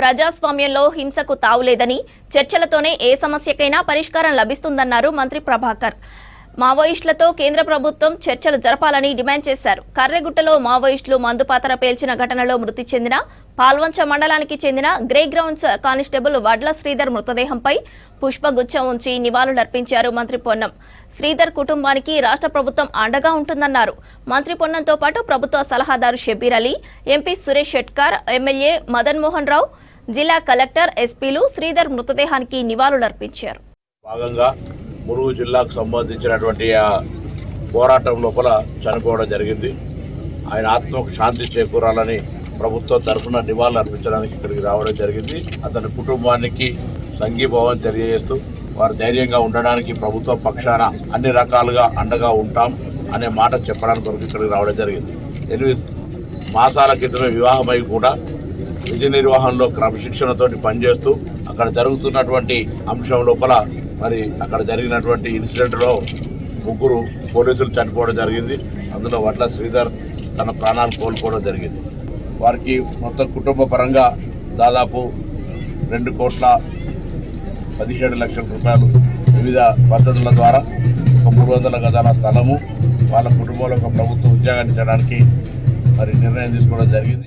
ప్రజాస్వామ్యంలో హింసకు తావులేదని, చర్చలతోనే ఏ సమస్యకైనా పరిష్కారం లభిస్తుందన్నారు మంత్రి ప్రభాకర్. మావోయిస్టులతో కేంద్ర ప్రభుత్వం చర్చలు జరపాలని డిమాండ్ చేశారు. కర్రెగుట్టలో మావోయిస్టులు మందుపాతర పేల్చిన ఘటనలో మృతి చెందిన పాల్వంచ మండలానికి చెందిన గ్రే గ్రౌండ్స్ కానిస్టేబుల్ వడ్ల శ్రీధర్ మృతదేహంపై పుష్పగుచ్చం ఉంచి నివాళులర్పించారు మంత్రి పొన్నం. శ్రీధర్ కుటుంబానికి రాష్ట్ర ప్రభుత్వం అండగా ఉంటుందన్నారు. మంత్రి పొన్నంతో పాటు ప్రభుత్వ సలహాదారు షబ్బీర్ అలీ, ఎంపీ సురేష్ షెట్కార్, ఎమ్మెల్యే మదన్ మోహన్ రావు, జిల్లా కలెక్టర్, ఎస్పీలు శ్రీధర్ మృతదేహానికి నివాళులర్పించారు. ములుగు జిల్లాకు సంబంధించినటువంటి పోరాటం లోపల చనిపోవడం జరిగింది. ఆయన ఆత్మకు శాంతి చేకూరాలని ప్రభుత్వం తరఫున నివాళులు అర్పించడానికి ఇక్కడికి రావడం జరిగింది. అతని కుటుంబానికి సంఘీభావం తెలియజేస్తూ వారు ధైర్యంగా ఉండడానికి ప్రభుత్వ పక్షాన అన్ని రకాలుగా అండగా ఉంటాం అనే మాట చెప్పడానికి కొరకు ఇక్కడికి రావడం జరిగింది. 8 మాసాల క్రితమే వివాహమై కూడా విధి నిర్వహణలో క్రమశిక్షణతో పనిచేస్తూ అక్కడ జరుగుతున్నటువంటి అంశం లోపల మరి అక్కడ జరిగినటువంటి ఇన్సిడెంట్లో 3 పోలీసులు చనిపోవడం జరిగింది. అందులో వడ్ల శ్రీధర్ తన ప్రాణాలు కోల్పోవడం జరిగింది. వారికి మొత్తం కుటుంబ పరంగా దాదాపు 2,17,00,000 రూపాయలు వివిధ పద్ధతుల ద్వారా 300 గజాల స్థలము వాళ్ళ కుటుంబంలో ఒక ప్రభుత్వ ఉద్యోగాన్ని ఇచ్చడానికి మరి నిర్ణయం తీసుకోవడం జరిగింది.